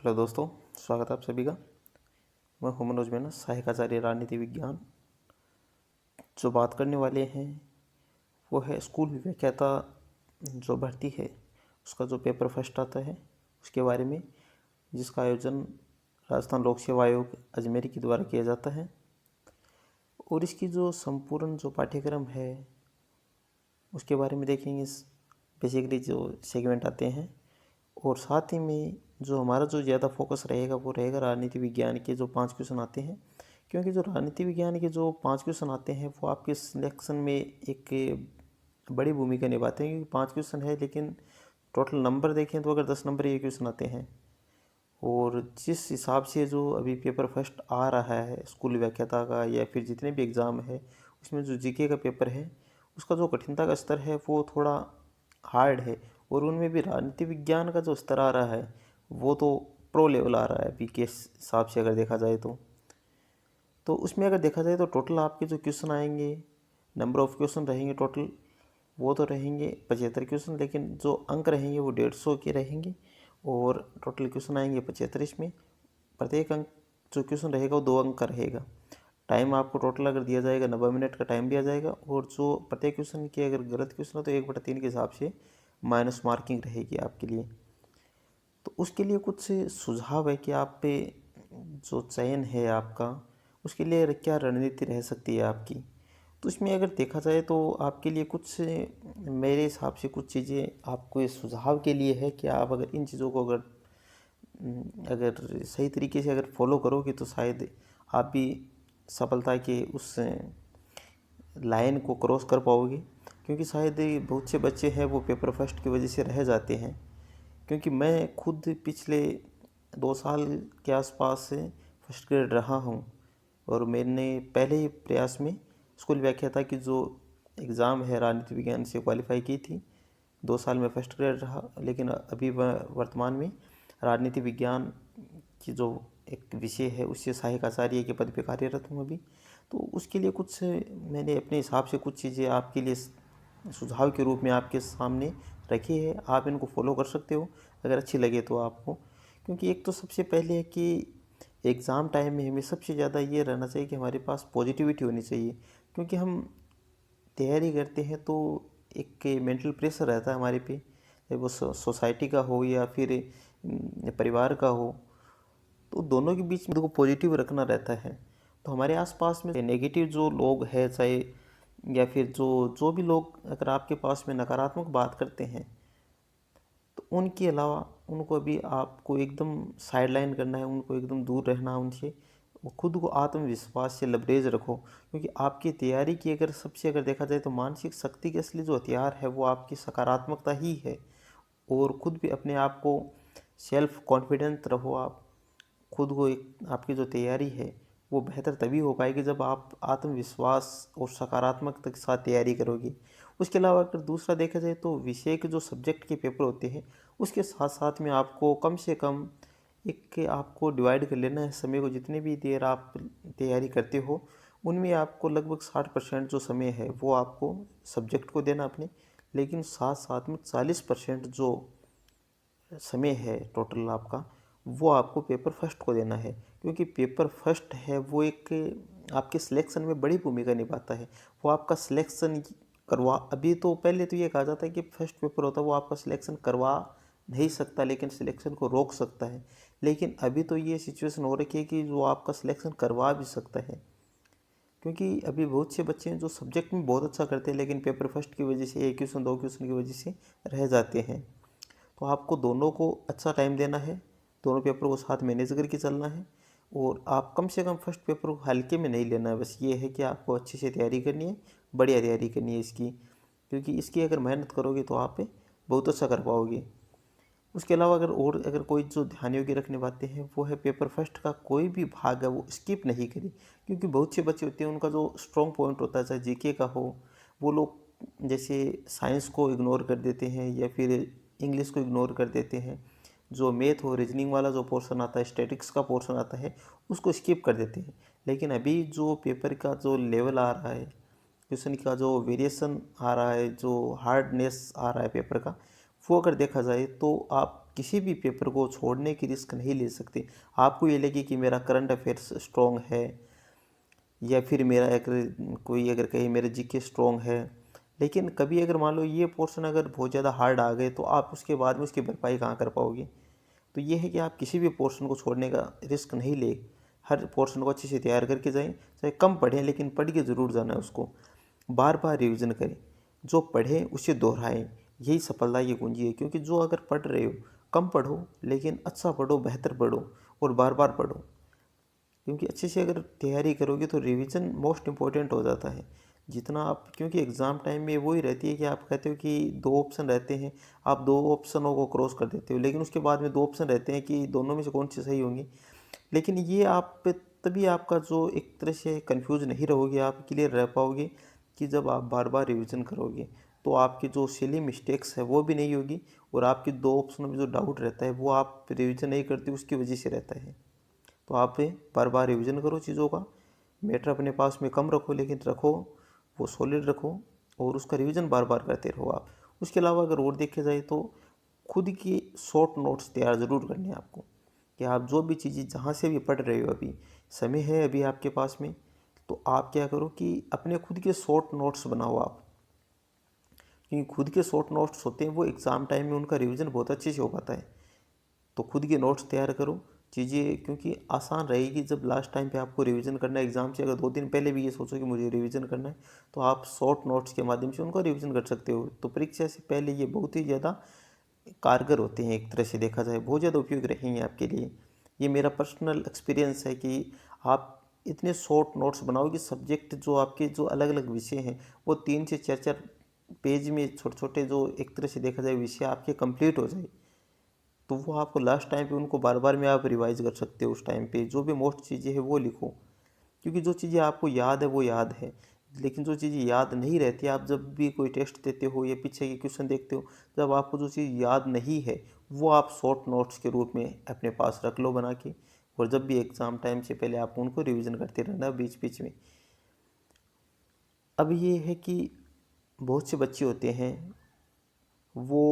Hello दोस्तों, स्वागत है आप सभी का। मैं हूं मनोज मीना, सहायक आचार्य राजनीति विज्ञान। जो बात करने वाले हैं वो है स्कूल व्याख्याता जो भर्ती है उसका जो पेपर फर्स्ट आता है उसके बारे में, जिसका आयोजन राजस्थान लोक सेवा आयोग अजमेर के द्वारा किया जाता है। और इसकी जो संपूर्ण जो पाठ्यक्रम है उसके बारे में देखेंगे। बेसिकली जो सेगमेंट आते हैं और साथ ही में जो हमारा जो ज़्यादा फोकस रहेगा वो रहेगा राजनीति विज्ञान के जो 5 क्वेश्चन आते हैं, क्योंकि जो राजनीति विज्ञान के जो 5 क्वेश्चन आते हैं वो आपके सिलेक्शन में एक बड़ी भूमिका निभाते हैं। क्योंकि 5 क्वेश्चन है लेकिन टोटल नंबर देखें तो अगर 10 नंबर ये क्वेश्चन आते हैं। और जिस हिसाब से जो अभी पेपर फर्स्ट आ रहा है स्कूल व्याख्याता का या फिर जितने भी एग्ज़ाम है उसमें जो जीके का पेपर है उसका जो कठिनता का स्तर है वो थोड़ा हार्ड है। और उनमें भी राजनीति विज्ञान का जो स्तर आ रहा है वो तो प्रो लेवल आ रहा है अभी के हिसाब से अगर देखा जाए तो उसमें अगर देखा जाए तो टोटल आपके जो क्वेश्चन आएंगे, नंबर ऑफ़ क्वेश्चन रहेंगे टोटल वो तो रहेंगे 75 क्वेश्चन, लेकिन जो अंक रहेंगे वो 150 के रहेंगे। और टोटल क्वेश्चन आएंगे 75। इसमें प्रत्येक अंक जो क्वेश्चन रहेगा वो 2 अंक का रहेगा। टाइम आपको टोटल अगर दिया जाएगा 90 मिनट का टाइम दिया जाएगा। और जो प्रत्येक क्वेश्चन की अगर गलत क्वेश्चन हो तो 1/3 के हिसाब से माइनस मार्किंग रहेगी आपके लिए। तो उसके लिए कुछ सुझाव है कि आप पे जो चयन है आपका उसके लिए क्या रणनीति रह सकती है आपकी। तो इसमें अगर देखा जाए तो आपके लिए कुछ मेरे हिसाब से कुछ चीज़ें आपको इस सुझाव के लिए है कि आप अगर इन चीज़ों को अगर सही तरीके से अगर फॉलो करोगे तो शायद आप भी सफलता के उस लाइन को क्रॉस कर पाओगे। क्योंकि शायद बहुत से बच्चे हैं वो पेपर फर्स्ट की वजह से रह जाते हैं। क्योंकि मैं खुद पिछले 2 साल के आसपास से फर्स्ट ग्रेड रहा हूँ और मैंने पहले ही प्रयास में स्कूल व्याख्याता की जो एग्ज़ाम है राजनीति विज्ञान से क्वालिफाई की थी। 2 साल में फर्स्ट ग्रेड रहा, लेकिन अभी वर्तमान में राजनीति विज्ञान की जो एक विषय है उससे सहायक आचार्य के पद पे कार्यरत हूँ अभी। तो उसके लिए कुछ मैंने अपने हिसाब से कुछ चीज़ें आपके लिए सुझाव के रूप में आपके सामने रखी है। आप इनको फॉलो कर सकते हो अगर अच्छी लगे तो आपको। क्योंकि एक तो सबसे पहले है कि एग्ज़ाम टाइम में हमें सबसे ज़्यादा ये रहना चाहिए कि हमारे पास पॉजिटिविटी होनी चाहिए। क्योंकि हम तैयारी करते हैं तो एक मेंटल प्रेशर रहता है हमारे पे, चाहे वो सोसाइटी का हो या फिर परिवार का हो। तो दोनों के बीच में देखो पॉजिटिव रखना रहता है। तो हमारे आसपास में नेगेटिव जो लोग हैं चाहे या फिर जो जो भी लोग अगर आपके पास में नकारात्मक बात करते हैं तो उनके अलावा उनको अभी आपको एकदम साइडलाइन करना है, उनको एकदम दूर रहना है उनसे। वो खुद को आत्मविश्वास से लबरेज रखो। क्योंकि आपकी तैयारी की अगर सबसे अगर देखा जाए तो मानसिक शक्ति के असली जो हथियार है वो आपकी सकारात्मकता ही है। और खुद भी अपने आप को सेल्फ कॉन्फिडेंट रहो आप। खुद को एक आपकी जो तैयारी है वो बेहतर तभी हो पाएगी जब आप आत्मविश्वास और सकारात्मकता के साथ तैयारी करोगे। उसके अलावा अगर दूसरा देखा जाए तो विषय के जो सब्जेक्ट के पेपर होते हैं उसके साथ साथ में आपको कम से कम एक आपको डिवाइड कर लेना है समय को। जितने भी देर आप तैयारी करते हो उनमें आपको लगभग 60% जो समय है वो आपको सब्जेक्ट को देना अपने, लेकिन साथ साथ में 40% जो समय है टोटल आपका वो आपको पेपर फर्स्ट को देना है। क्योंकि पेपर फर्स्ट है वो एक आपके सिलेक्शन में बड़ी भूमिका निभाता है। वो आपका सिलेक्शन करवा, अभी तो पहले तो ये कहा जाता है कि फर्स्ट पेपर होता है वो आपका सिलेक्शन करवा नहीं सकता लेकिन सिलेक्शन को रोक सकता है। लेकिन अभी तो ये सिचुएशन हो रखी है कि जो आपका सिलेक्शन करवा भी सकता है। क्योंकि अभी बहुत से बच्चे हैं जो सब्जेक्ट में बहुत अच्छा करते हैं लेकिन पेपर फर्स्ट की वजह से 1 क्वेश्चन 2 क्वेश्चन की वजह से रह जाते हैं। तो आपको दोनों को अच्छा टाइम देना है, दोनों पेपर को साथ मैनेज करके चलना है। और आप कम से कम फर्स्ट पेपर को हल्के में नहीं लेना है। बस ये है कि आपको अच्छे से तैयारी करनी है, बढ़िया तैयारी करनी है इसकी। क्योंकि इसकी अगर मेहनत करोगे तो आप बहुत अच्छा कर पाओगे। उसके अलावा अगर कोई जो ध्यान योग्य रखने बातें हैं वो है पेपर फर्स्ट का कोई भी भाग है वो स्किप नहीं करें। क्योंकि बहुत से बच्चे होते हैं उनका जो स्ट्रॉन्ग पॉइंट होता है चाहे जीके का हो, वो लोग जैसे साइंस को इग्नोर कर देते हैं या फिर इंग्लिश को इग्नोर कर देते हैं। जो मैथ हो रीजनिंग वाला जो पोर्शन आता है, स्टैटिक्स का पोर्शन आता है उसको स्किप कर देते हैं। लेकिन अभी जो पेपर का जो लेवल आ रहा है, क्वेश्चन का जो वेरिएशन आ रहा है, जो हार्डनेस आ रहा है पेपर का, वो अगर देखा जाए तो आप किसी भी पेपर को छोड़ने की रिस्क नहीं ले सकते। आपको ये लगे कि मेरा करंट अफेयर्स स्ट्रॉन्ग है, या फिर मेरा कोई अगर कहे मेरा जीके स्ट्रॉन्ग है, लेकिन कभी अगर मान लो ये पोर्शन अगर बहुत ज़्यादा हार्ड आ गए तो आप उसके बाद में उसकी भरपाई कहाँ कर पाओगे। तो ये है कि आप किसी भी पोर्शन को छोड़ने का रिस्क नहीं ले, हर पोर्शन को अच्छे से तैयार करके जाएं, चाहे कम पढ़ें लेकिन पढ़ के ज़रूर जाना है उसको, बार बार रिवीजन करें, जो पढ़ें उसे दोहराएं, यही सफलता की कुंजी है। क्योंकि जो अगर पढ़ रहे हो, कम पढ़ो लेकिन अच्छा पढ़ो, बेहतर पढ़ो और बार बार पढ़ो। क्योंकि अच्छे से अगर तैयारी करोगे तो रिवीजन मोस्ट इम्पॉर्टेंट हो जाता है जितना आप, क्योंकि एग्ज़ाम टाइम में वही रहती है कि आप कहते हो कि दो ऑप्शन रहते हैं, आप दो ऑप्शनों को क्रॉस कर देते हो, लेकिन उसके बाद में दो ऑप्शन रहते हैं कि दोनों में से कौन सी सही होंगी। लेकिन ये आप तभी आपका जो एक तरह से कंफ्यूज नहीं रहोगे, आप क्लियर रह पाओगे कि जब आप बार बार रिवीजन करोगे तो आपकी जो सिली मिस्टेक्स है वो भी नहीं होगी, और आपकी दो ऑप्शनों में जो डाउट रहता है वो आप रिवीजन नहीं करते उसकी वजह से रहता है। तो आप बार बार रिवीजन करो चीज़ों का, मैटर अपने पास में कम रखो लेकिन रखो वो सॉलिड रखो, और उसका रिवीजन बार बार करते रहो आप। उसके अलावा अगर और देखे जाए तो खुद की शॉर्ट नोट्स तैयार ज़रूर करने हैं आपको, कि आप जो भी चीज़ें जहाँ से भी पढ़ रहे हो, अभी समय है अभी आपके पास में, तो आप क्या करो कि अपने खुद के शॉर्ट नोट्स बनाओ आप, क्योंकि खुद के शॉर्ट नोट्स होते हैं वो एग्ज़ाम टाइम में उनका रिवीजन बहुत अच्छे से हो पाता है। तो खुद के नोट्स तैयार करो चीज़ें, क्योंकि आसान रहेगी जब लास्ट टाइम पे आपको रिवीजन करना है एग्ज़ाम से। अगर 2 दिन पहले भी ये सोचो कि मुझे रिवीजन करना है, तो आप शॉर्ट नोट्स के माध्यम से उनको रिवीजन कर सकते हो। तो परीक्षा से पहले ये बहुत ही ज़्यादा कारगर होते हैं, एक तरह से देखा जाए बहुत ज़्यादा उपयोगी रहेंगे आपके लिए। ये मेरा पर्सनल एक्सपीरियंस है कि आप इतने शॉर्ट नोट्स बनाओ कि सब्जेक्ट जो आपके जो अलग अलग विषय हैं वो 3 से 4 पेज में छोटे छोटे जो एक तरह से देखा जाए विषय आपके कंप्लीट हो जाए। तो वो आपको लास्ट टाइम पे उनको बार बार में आप रिवाइज कर सकते हो। उस टाइम पे जो भी मोस्ट चीज़ें हैं वो लिखो, क्योंकि जो चीज़ें आपको याद है वो याद है, लेकिन जो चीज़ें याद नहीं रहती, आप जब भी कोई टेस्ट देते हो या पीछे के क्वेश्चन देखते हो, जब आपको जो चीज़ याद नहीं है वो आप शॉर्ट नोट्स के रूप में अपने पास रख लो बना के, और जब भी एग्ज़ाम टाइम से पहले आप उनको रिविज़न करते रहना बीच बीच में। अब ये है कि बहुत से बच्चे होते हैं वो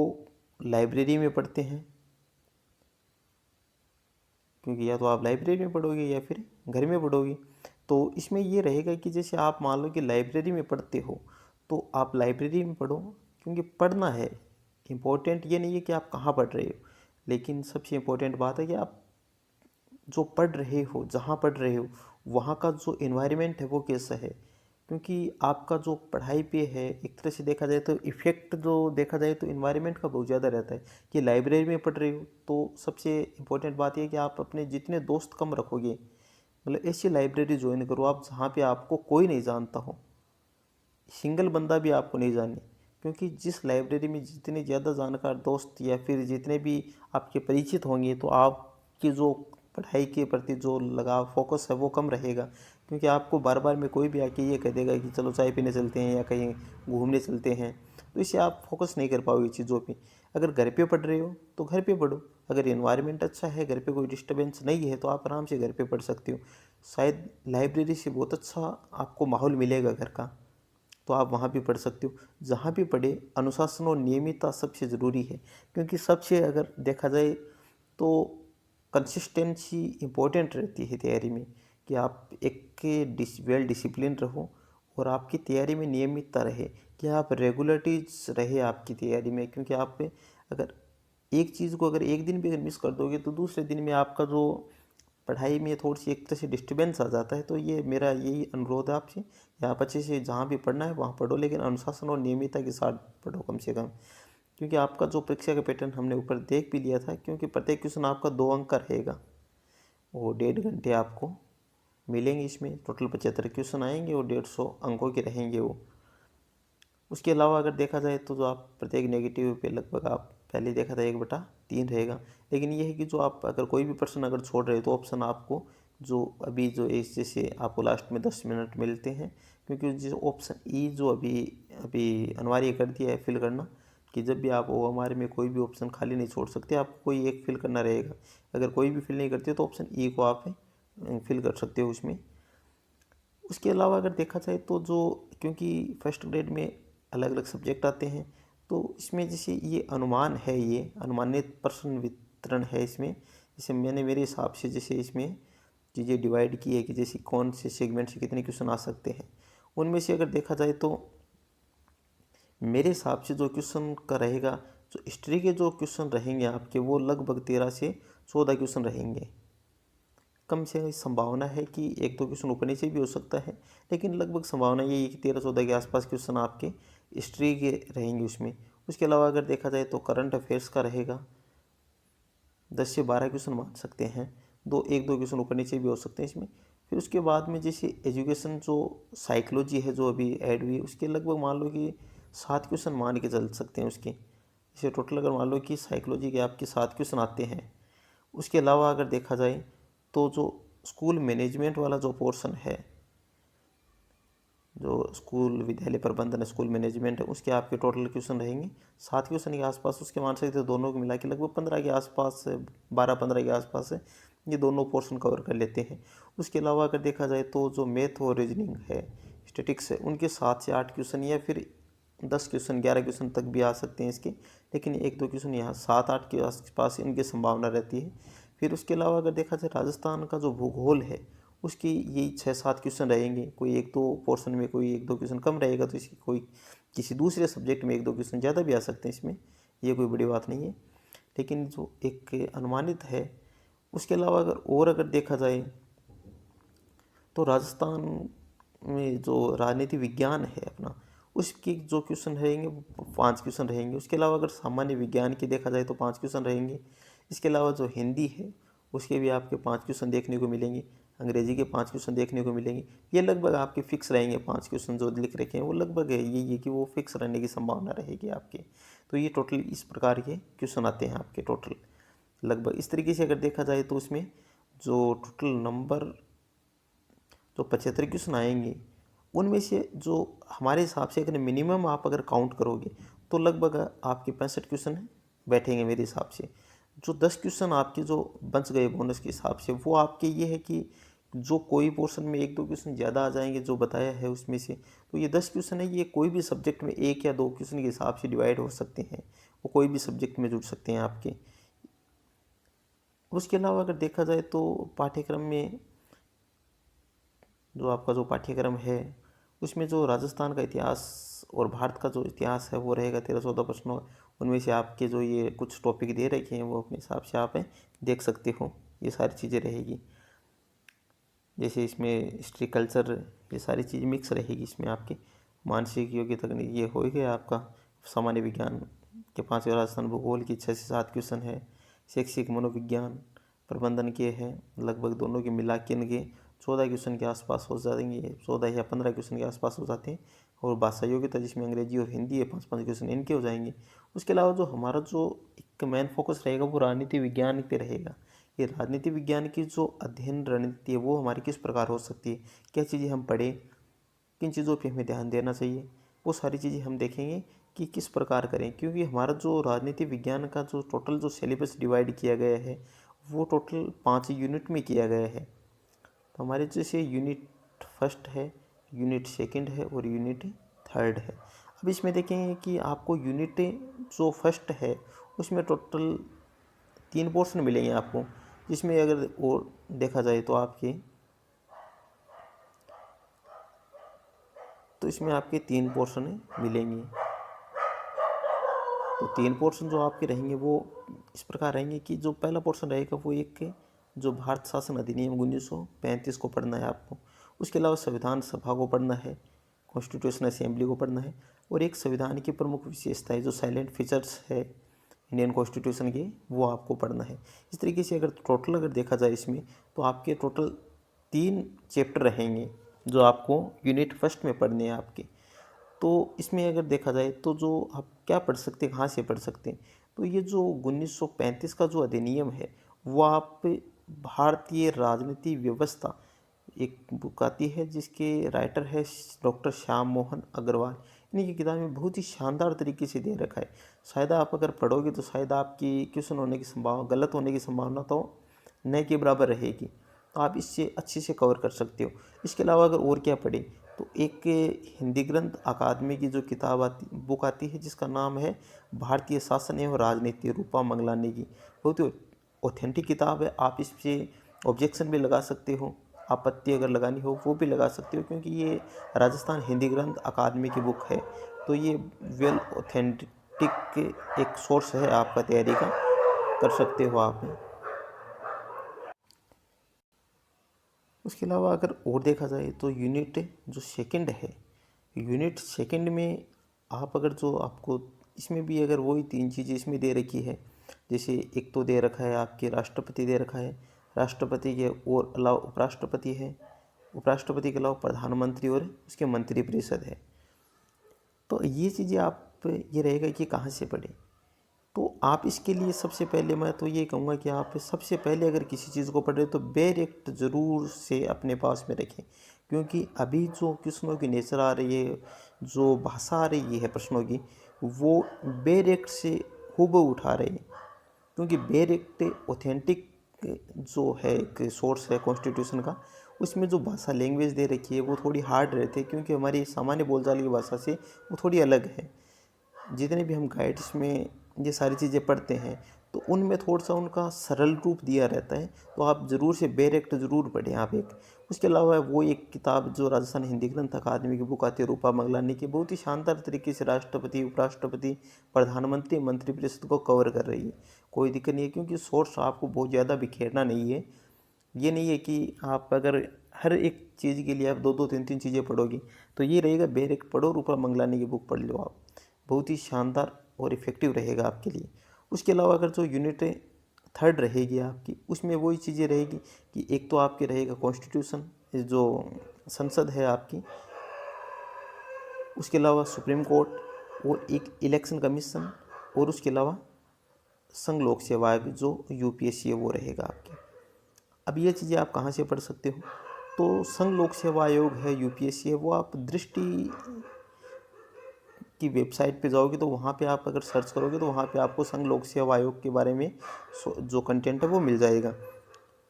लाइब्रेरी में पढ़ते हैं, क्योंकि या तो आप लाइब्रेरी में पढ़ोगे या फिर घर में पढ़ोगे। तो इसमें ये रहेगा कि जैसे आप मान लो कि लाइब्रेरी में पढ़ते हो तो आप लाइब्रेरी में पढ़ो, क्योंकि पढ़ना है। इम्पोर्टेंट ये नहीं है कि आप कहाँ पढ़ रहे हो, लेकिन सबसे इम्पोर्टेंट बात है कि आप जो पढ़ रहे हो, जहाँ पढ़ रहे हो, वहाँ का जो इन्वायरमेंट है वो कैसा है। क्योंकि आपका जो पढ़ाई पे है एक तरह से देखा जाए तो इफ़ेक्ट जो देखा जाए तो इन्वायरमेंट का बहुत ज़्यादा रहता है। कि लाइब्रेरी में पढ़ रहे हो तो सबसे इम्पोर्टेंट बात यह है कि आप अपने जितने दोस्त कम रखोगे, मतलब ऐसी लाइब्रेरी ज्वाइन करो आप जहाँ पे आपको कोई नहीं जानता हो, सिंगल बंदा भी आपको नहीं जाने। क्योंकि जिस लाइब्रेरी में जितने ज़्यादा जानकार दोस्त या फिर जितने भी आपके परिचित होंगे तो आपकी जो पढ़ाई के प्रति जो लगाव फोकस है वो कम रहेगा। क्योंकि आपको बार बार में कोई भी आके ये कह देगा कि चलो चाय पीने चलते हैं या कहीं घूमने चलते हैं, तो इससे आप फोकस नहीं कर पाओगे चीज़ों पे। अगर घर पे पढ़ रहे हो तो घर पे पढ़ो, अगर इन्वायरमेंट अच्छा है, घर पे कोई डिस्टर्बेंस नहीं है, तो आप आराम से घर पे पढ़ सकते हो। शायद लाइब्रेरी से बहुत अच्छा आपको माहौल मिलेगा घर का, तो आप वहाँ भी पढ़ सकते हो। जहाँ भी पढ़े अनुशासन और नियमितता सबसे ज़रूरी है, क्योंकि सबसे अगर देखा जाए तो कंसिस्टेंसी इम्पोर्टेंट रहती है तैयारी में, कि आप एक वेल डिसिप्लिन रहो और आपकी तैयारी में नियमितता रहे, कि आप रेगुलरिटीज रहे आपकी तैयारी में। क्योंकि आप पे अगर एक चीज़ को अगर एक दिन भी अगर मिस कर दोगे तो दूसरे दिन में आपका जो पढ़ाई में थोड़ी सी एक तरह से डिस्टर्बेंस आ जाता है। तो ये मेरा यही अनुरोध है आपसे कि आप अच्छे से जहाँ भी पढ़ना है वहाँ पढ़ो, लेकिन अनुशासन और नियमितता के साथ पढ़ो कम से कम। क्योंकि आपका जो परीक्षा का पैटर्न हमने ऊपर देख भी लिया था, क्योंकि प्रत्येक क्वेश्चन आपका 2 अंक का रहेगा, वो 1.5 घंटे आपको मिलेंगे। इसमें टोटल 75 क्वेश्चन आएंगे और 150 अंकों के रहेंगे वो। उसके अलावा अगर देखा जाए तो जो आप प्रत्येक नेगेटिव पे लगभग आप पहले देखा था 1/3 रहेगा। लेकिन ये है कि जो आप अगर कोई भी प्रश्न अगर छोड़ रहे हो तो ऑप्शन आपको जो अभी जो इस जैसे आपको लास्ट में 10 मिनट मिलते हैं, क्योंकि जो ऑप्शन ई जो अभी अभी अनिवार्य कर दिया है फिल करना, कि जब भी आप OMR में कोई भी ऑप्शन खाली नहीं छोड़ सकते, आपको कोई एक फिल करना रहेगा। अगर कोई भी फिल नहीं करते तो ऑप्शन ई को आप फिल कर सकते हो उसमें। उसके अलावा अगर देखा जाए तो जो, क्योंकि फर्स्ट ग्रेड में अलग अलग सब्जेक्ट आते हैं, तो इसमें जैसे ये अनुमान है, ये अनुमानित प्रश्न वितरण है इसमें। जैसे मैंने मेरे हिसाब से जैसे इसमें चीज़ें डिवाइड की है कि जैसे कौन से सेगमेंट से कितने क्वेश्चन आ सकते हैं। उनमें से अगर देखा जाए तो मेरे हिसाब से जो क्वेश्चन का रहेगा, जो हिस्ट्री के जो क्वेश्चन रहेंगे आपके, वो लगभग 13 से 14 क्वेश्चन रहेंगे। कम से संभावना है कि एक दो क्वेश्चन ऊपर नीचे भी हो सकता है, लेकिन लगभग संभावना यही है कि 13-14 के आसपास क्वेश्चन आपके हिस्ट्री के रहेंगे उसमें। उसके अलावा अगर देखा जाए तो करंट अफेयर्स का रहेगा, 10 से 12 क्वेश्चन मान सकते हैं, एक दो क्वेश्चन ऊपर नीचे भी हो सकते हैं इसमें। फिर उसके बाद में जैसे एजुकेशन जो साइकोलॉजी है जो अभी ऐड हुई है, उसके लगभग मान लो कि 7 क्वेश्चन मान के चल सकते हैं उसके। जैसे टोटल अगर मान लो कि साइकोलॉजी के आपके 7 क्वेश्चन आते हैं। उसके अलावा अगर देखा जाए तो जो स्कूल मैनेजमेंट वाला जो पोर्शन है, जो स्कूल विद्यालय प्रबंधन स्कूल मैनेजमेंट है, उसके आपके टोटल क्वेश्चन रहेंगे 7 क्वेश्चन के आसपास। उसके मान सकते दोनों को मिला के लगभग 15 के आसपास, 12-15 के आसपास है, ये दोनों पोर्शन कवर कर लेते हैं। उसके अलावा अगर देखा जाए तो जो मैथ और रीजनिंग है, स्टैटिक्स है, उनके 7 से 8 क्वेश्चन या फिर 10 क्वेश्चन 11 क्वेश्चन तक भी आ सकते हैं इसके, लेकिन एक दो क्वेश्चन यहाँ 7-8 के आसपास इनकी संभावना रहती है। फिर उसके अलावा अगर देखा जाए राजस्थान का जो भूगोल है, उसकी यही 6-7 क्वेश्चन रहेंगे। कोई एक दो पोर्शन में कोई एक दो क्वेश्चन कम रहेगा, तो इसकी कोई किसी दूसरे सब्जेक्ट में एक दो क्वेश्चन ज़्यादा भी आ सकते हैं इसमें, ये कोई बड़ी बात नहीं है, लेकिन जो एक अनुमानित है। उसके अलावा अगर देखा जाए तो राजस्थान में जो राजनीति विज्ञान है अपना, उसके जो क्वेश्चन रहेंगे वो 5 क्वेश्चन रहेंगे। उसके अलावा अगर सामान्य विज्ञान की देखा जाए तो 5 क्वेश्चन रहेंगे। इसके अलावा जो हिंदी है उसके भी आपके 5 क्वेश्चन देखने को मिलेंगे, अंग्रेजी के 5 क्वेश्चन देखने को मिलेंगे। ये लगभग आपके फिक्स रहेंगे, 5 क्वेश्चन जो लिख रखे हैं वो लगभग है यही है कि वो फिक्स रहने की संभावना रहेगी आपके। तो ये टोटल इस प्रकार के क्वेश्चन आते हैं आपके टोटल लगभग इस तरीके से। अगर देखा जाए तो उसमें जो टोटल नंबर जो 75 क्वेश्चन आएंगे, उनमें से जो हमारे हिसाब से अगर मिनिमम आप अगर काउंट करोगे तो लगभग आपके 65 क्वेश्चन बैठेंगे मेरे हिसाब से। जो 10 क्वेश्चन आपके जो बच गए बोनस के हिसाब से, वो आपके ये है कि जो कोई पोर्शन में एक दो क्वेश्चन ज़्यादा आ जाएंगे जो बताया है उसमें से, तो ये 10 क्वेश्चन है, ये कोई भी सब्जेक्ट में एक या दो क्वेश्चन के हिसाब से डिवाइड हो सकते हैं, वो कोई भी सब्जेक्ट में जुड़ सकते हैं आपके। उसके अलावा अगर देखा जाए तो पाठ्यक्रम में जो आपका जो पाठ्यक्रम है, उसमें जो राजस्थान का इतिहास और भारत का जो इतिहास है वो रहेगा 13-14 प्रश्नों। उनमें से आपके जो ये कुछ टॉपिक दे रखे हैं वो अपने हिसाब से आप देख सकते हो, ये सारी चीज़ें रहेगी। जैसे इसमें हिस्ट्री कल्चर, ये सारी चीज़ मिक्स रहेगी इसमें आपके। मानसिक योग्यता तकनीक ये हो गया आपका। सामान्य विज्ञान के 5, राजस्थान भूगोल की 6 से 7 क्वेश्चन है। शैक्षिक मनोविज्ञान प्रबंधन के हैं, लगभग दोनों के मिला के इनके 14 क्वेश्चन के आसपास हो जाएंगे, 14 या 15 क्वेश्चन के आसपास हो जाते हैं। और भाषा योग्यता जिसमें अंग्रेजी और हिंदी है, 5-5 क्वेश्चन इनके हो जाएंगे। उसके अलावा जो हमारा जो एक मेन फोकस रहेगा वो राजनीति विज्ञान पे रहेगा। ये राजनीति विज्ञान की जो अध्ययन रणनीति है वो हमारी किस प्रकार हो सकती है, क्या चीज़ें हम पढ़ें, किन चीज़ों पे हमें ध्यान देना चाहिए, वो सारी चीज़ें हम देखेंगे कि किस प्रकार करें। क्योंकि हमारा जो राजनीति विज्ञान का जो टोटल जो सिलेबस डिवाइड किया गया है वो टोटल 5 यूनिट में किया गया है। तो हमारे जैसे यूनिट फर्स्ट है, यूनिट सेकंड है और यूनिट थर्ड है। अब इसमें देखेंगे कि आपको यूनिट जो फर्स्ट है उसमें टोटल 3 पोर्शन मिलेंगे आपको, जिसमें अगर और देखा जाए तो इसमें आपके 3 पोर्शन मिलेंगे। तो 3 पोर्शन जो आपके रहेंगे वो इस प्रकार रहेंगे कि जो पहला पोर्शन रहेगा वो एक जो भारत शासन अधिनियम 1935 को पढ़ना है आपको। उसके अलावा संविधान सभा को पढ़ना है, कॉन्स्टिट्यूशन असेंबली को पढ़ना है, और एक संविधान की प्रमुख विशेषताएं जो साइलेंट फीचर्स है इंडियन कॉन्स्टिट्यूशन के, वो आपको पढ़ना है। इस तरीके से अगर देखा जाए इसमें तो आपके टोटल 3 चैप्टर रहेंगे जो आपको यूनिट फर्स्ट में पढ़ने हैं आपके। तो इसमें अगर देखा जाए तो जो आप क्या पढ़ सकते हैं, कहाँ से पढ़ सकते हैं, तो ये जो 1935 का जो अधिनियम है वो आप भारतीय राजनीति व्यवस्था एक बुक आती है जिसके राइटर है डॉक्टर श्याम मोहन अग्रवाल। इन्हीं की किताब में बहुत ही शानदार तरीके से दे रखा है। शायद आप अगर पढ़ोगे तो शायद आपकी क्वेश्चन होने की संभावना, गलत होने की संभावना तो न के बराबर रहेगी, तो आप इससे अच्छे से कवर कर सकते हो। इसके अलावा अगर और क्या पढ़ें, तो एक हिंदी ग्रंथ अकादमी की जो किताब बुक आती है जिसका नाम है भारतीय शासन एवं राजनीति, रूपा मंगलानी की। बहुत ही ऑथेंटिक किताब है। आप इस पे ऑब्जेक्शन भी लगा सकते हो, आपत्ति अगर लगानी हो वो भी लगा सकते हो, क्योंकि ये राजस्थान हिंदी ग्रंथ अकादमी की बुक है। तो ये वेल ऑथेंटिक एक सोर्स है आपका तैयारी का, कर सकते हो आप। उसके अलावा अगर और देखा जाए तो यूनिट जो सेकंड है, यूनिट सेकंड में आप अगर जो आपको इसमें भी अगर वही 3 चीज़ें इसमें दे रखी है, जैसे एक तो दे रखा है आपके राष्ट्रपति दे रखा है, राष्ट्रपति के और अलावा उपराष्ट्रपति है, उपराष्ट्रपति के अलावा प्रधानमंत्री और उसके मंत्रिपरिषद है। तो ये चीज़ें आप ये रहेगा कि कहाँ से पढ़ें। तो आप इसके लिए सबसे पहले मैं तो ये कहूँगा कि आप सबसे पहले अगर किसी चीज़ को पढ़ रहे हो तो डायरेक्ट ज़रूर से अपने पास में रखें, क्योंकि अभी जो क्वेश्चनों की नेचर आ रही है, जो भाषा आ रही है प्रश्नों की, वो डायरेक्ट से हूबहू उठा रहे हैं। क्योंकि डायरेक्ट ऑथेंटिक जो है एक सोर्स है कॉन्स्टिट्यूशन का, उसमें जो भाषा लैंग्वेज दे रखी है वो थोड़ी हार्ड रहती है, क्योंकि हमारी सामान्य बोलचाल की भाषा से वो थोड़ी अलग है। जितने भी हम गाइड्स में ये सारी चीज़ें पढ़ते हैं तो उनमें थोड़ा सा उनका सरल रूप दिया रहता है, तो आप ज़रूर से डायरेक्ट ज़रूर पढ़ें आप एक। उसके अलावा वो एक किताब जो राजस्थान हिंदी ग्रंथ अकादमी की बुक आती है रूपा मंगलानी की, बहुत ही शानदार तरीके से राष्ट्रपति, उपराष्ट्रपति, प्रधानमंत्री, मंत्रिपरिषद को कवर कर रही है। कोई दिक्कत नहीं है, क्योंकि सोर्स आपको बहुत ज़्यादा बिखेरना नहीं है। ये नहीं है कि आप अगर हर एक चीज़ के लिए आप 2-2 3-3 चीज़ें पढ़ोगी, तो ये रहेगा डायरेक्ट पढ़ो, रूपा मंगलानी की बुक पढ़ लो आप, बहुत ही शानदार और इफ़ेक्टिव रहेगा आपके लिए। उसके अलावा अगर जो यूनिट थर्ड रहेगी आपकी, उसमें वही चीज़ें रहेगी कि एक तो आपके रहेगा कॉन्स्टिट्यूशन, जो संसद है आपकी, उसके अलावा सुप्रीम कोर्ट और एक इलेक्शन कमीशन, और उसके अलावा संघ लोक सेवा आयोग जो यूपीएससी है वो रहेगा आपके। अब ये चीज़ें आप कहाँ से पढ़ सकते हो, तो संघ लोक सेवा आयोग है, यूपीएससी है, वो आप दृष्टि की वेबसाइट पे जाओगे तो वहाँ पे आप अगर सर्च करोगे तो वहाँ पे आपको संघ लोक सेवा आयोग के बारे में जो कंटेंट है वो मिल जाएगा,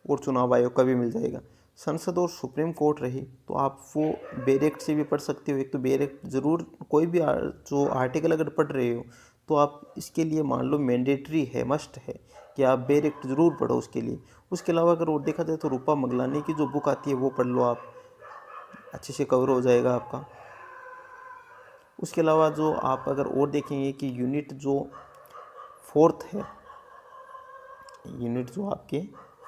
और चुनाव आयोग का भी मिल जाएगा। संसद और सुप्रीम कोर्ट रही तो आप वो डायरेक्ट से भी पढ़ सकते हो। एक तो डायरेक्ट ज़रूर कोई भी जो आर्टिकल अगर पढ़ रहे हो तो आप इसके लिए मान लो मैंडेटरी है, मस्ट है कि आप डायरेक्ट ज़रूर पढ़ो उसके लिए। उसके अलावा अगर और देखा जाए तो रूपा मंगलानी की जो बुक आती है वो पढ़ लो आप, अच्छे से कवर हो जाएगा आपका। उसके अलावा जो आप अगर और देखेंगे कि यूनिट जो फोर्थ है, यूनिट जो आपके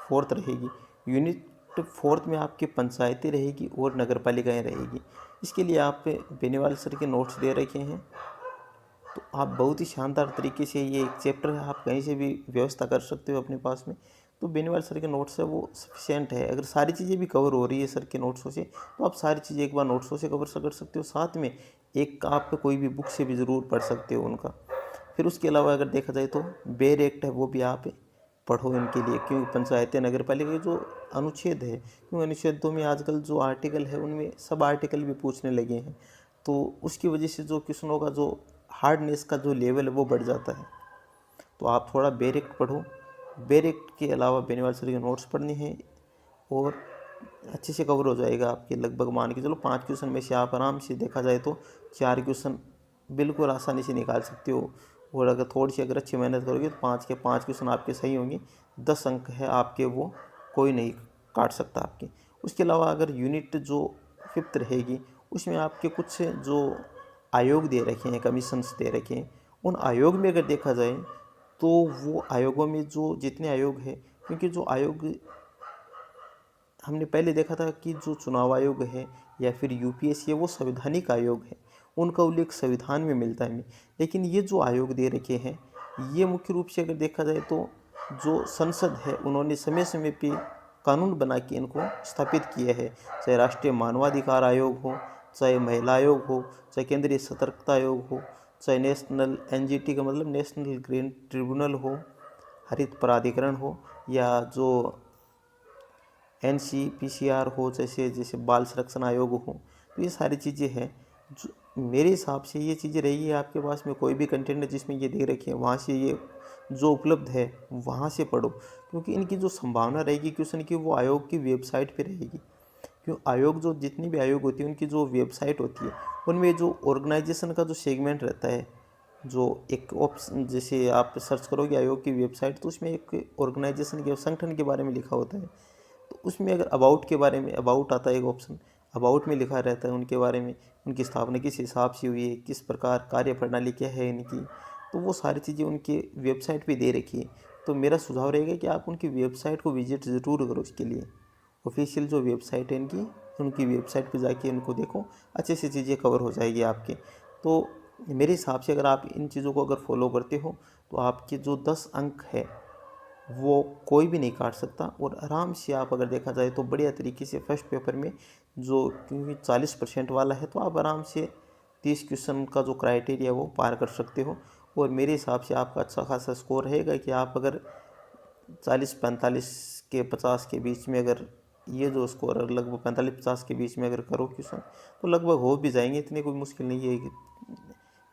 फोर्थ रहेगी, यूनिट फोर्थ में आपके पंचायतें रहेगी और नगर पालिकाएँ रहेगी। इसके लिए आप बेनीवाल सर के नोट्स दे रखे हैं, तो आप बहुत ही शानदार तरीके से ये एक चैप्टर है, आप कहीं से भी व्यवस्था कर सकते हो अपने पास में। तो बेनीवाल सर के नोट्स है वो सफिशिएंट है। अगर सारी चीज़ें भी कवर हो रही है सर के नोट्सों से, तो आप सारी चीज़ें एक बार नोट्सों से कवर कर सकते हो, साथ में एक आप कोई भी बुक से भी ज़रूर पढ़ सकते हो उनका। फिर उसके अलावा अगर देखा जाए तो बेर एक्ट है वो भी आप पढ़ो इनके लिए, क्योंकि पंचायतें नगर पालिका के जो अनुच्छेद है, क्योंकि अनुच्छेदों में आजकल जो आर्टिकल है उनमें सब आर्टिकल भी पूछने लगे हैं, तो उसकी वजह से जो क्वेश्चनों का जो हार्डनेस का जो लेवल है वो बढ़ जाता है। तो आप थोड़ा बेर एक्ट पढ़ो। बेर एक्ट के अलावा बेनीवाल सर के नोट्स पढ़ने हैं और अच्छे से कवर हो जाएगा आपके। लगभग मान के चलो 5 क्वेश्चन में से आप आराम से देखा जाए तो 4 क्वेश्चन बिल्कुल आसानी से निकाल सकते हो, और अगर थोड़ी सी अगर अच्छी मेहनत करोगे तो 5 के 5 क्वेश्चन आपके सही होंगे। 10 अंक है आपके, वो कोई नहीं काट सकता आपके। उसके अलावा अगर यूनिट जो फिफ्थ रहेगी उसमें आपके कुछ जो आयोग दे रखे हैं, कमीशंस दे रखे हैं, उन आयोग में अगर देखा जाए तो वो आयोगों में जो जितने आयोग हैं, क्योंकि जो आयोग हमने पहले देखा था कि जो चुनाव आयोग है या फिर यूपीएससी है वो संवैधानिक आयोग है, उनका उल्लेख संविधान में मिलता है। लेकिन ये जो आयोग दे रखे हैं ये मुख्य रूप से अगर देखा जाए तो जो संसद है उन्होंने समय समय पे कानून बना के इनको स्थापित किया है, चाहे राष्ट्रीय मानवाधिकार आयोग हो, चाहे महिला आयोग हो, चाहे केंद्रीय सतर्कता आयोग हो, चाहे नेशनल एनजीटी का मतलब नेशनल ग्रीन ट्रिब्यूनल हो, हरित प्राधिकरण हो, या जो एनसीपीसीआर हो, जैसे जैसे बाल संरक्षण आयोग हो। तो ये सारी चीज़ें हैं जो मेरे हिसाब से ये चीज़ें रही है आपके पास में कोई भी कंटेंट जिसमें ये दे रखे हैं वहाँ से ये जो उपलब्ध है वहाँ से पढ़ो, क्योंकि इनकी जो संभावना रहेगी क्वेश्चन की वो आयोग की वेबसाइट पे रहेगी। क्यों आयोग जो जितनी भी आयोग होती है उनकी जो वेबसाइट होती है उनमें जो ऑर्गेनाइजेशन का जो सेगमेंट रहता है, जो एक ऑप्शन, जैसे आप सर्च करोगे आयोग की वेबसाइट तो उसमें एक ऑर्गेनाइजेशन के संगठन के बारे में लिखा होता है। तो उसमें अगर अबाउट के बारे में, अबाउट आता है एक ऑप्शन, अबाउट में लिखा रहता है उनके बारे में, उनकी स्थापना किस हिसाब से हुई है, किस प्रकार कार्य प्रणाली क्या है इनकी, तो वो सारी चीज़ें उनके वेबसाइट पे दे रखी है। तो मेरा सुझाव रहेगा कि आप उनकी वेबसाइट को विजिट ज़रूर करो। इसके लिए ऑफिशियल जो वेबसाइट है इनकी, उनकी वेबसाइट पे जाके इनको देखो, अच्छे से चीज़ें कवर हो जाएगी आपके। तो मेरे हिसाब से अगर आप इन चीज़ों को अगर फॉलो करते हो तो आपके जो 10 अंक है वो कोई भी नहीं काट सकता। और आराम से आप अगर देखा जाए तो बढ़िया तरीके से फर्स्ट पेपर में, जो क्योंकि 40% वाला है, तो आप आराम से 30 क्वेश्चन का जो क्राइटेरिया वो पार कर सकते हो। और मेरे हिसाब से आपका अच्छा खासा स्कोर रहेगा कि आप अगर 40-45 के 50 के बीच में, अगर ये जो स्कोर लगभग 45-50 के बीच में अगर करो क्वेश्चन तो लगभग हो भी जाएंगे। इतनी कोई मुश्किल नहीं है कि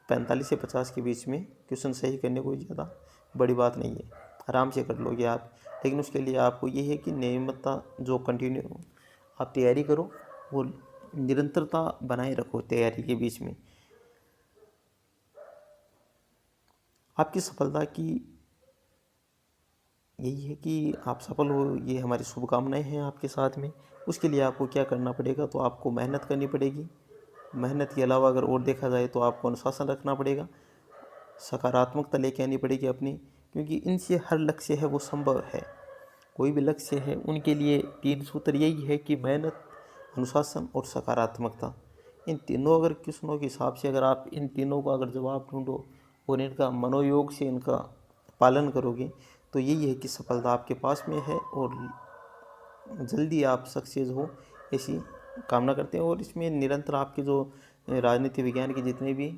45 से 50 के बीच में क्वेश्चन सही करने कोई ज़्यादा बड़ी बात नहीं है, आराम से कर लोगे आप। लेकिन उसके लिए आपको ये है कि नियमितता, जो कंटिन्यू आप तैयारी करो, वो निरंतरता बनाए रखो तैयारी के बीच में। आपकी सफलता की यही है कि आप सफल हो, ये हमारी शुभकामनाएं हैं आपके साथ में। उसके लिए आपको क्या करना पड़ेगा, तो आपको मेहनत करनी पड़ेगी। मेहनत के अलावा अगर और देखा जाए तो आपको अनुशासन रखना पड़ेगा, सकारात्मकता लेके आनी पड़ेगी अपनी, क्योंकि इनसे हर लक्ष्य है वो संभव है। कोई भी लक्ष्य है उनके लिए 3 सूत्र यही है कि मेहनत, अनुशासन और सकारात्मकता। इन तीनों अगर क्वेश्चनों के हिसाब से अगर आप इन तीनों का अगर जवाब ढूंढो और इनका मनोयोग से इनका पालन करोगे तो यही है कि सफलता आपके पास में है और जल्दी आप सक्सेस हो, ऐसी कामना करते हैं। और इसमें निरंतर आपके जो राजनीति विज्ञान के जितने भी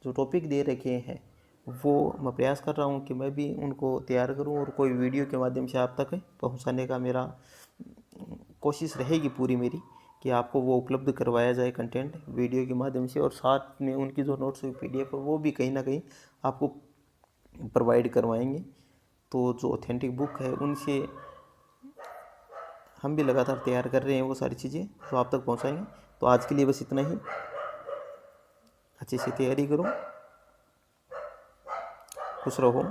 जो टॉपिक दे रखे हैं वो मैं प्रयास कर रहा हूँ कि मैं भी उनको तैयार करूँ और कोई वीडियो के माध्यम से आप तक पहुँचाने का मेरा कोशिश रहेगी पूरी मेरी, कि आपको वो उपलब्ध करवाया जाए कंटेंट वीडियो के माध्यम से। और साथ में उनकी जो नोट्स PDF है वो भी कहीं ना कहीं आपको प्रोवाइड करवाएंगे। तो जो ऑथेंटिक बुक है उनसे हम भी लगातार तैयार कर रहे हैं वो सारी चीज़ें तो आप तक पहुंचाएंगे। तो आज के लिए बस इतना ही, अच्छे से तैयारी करो, खुश रहो।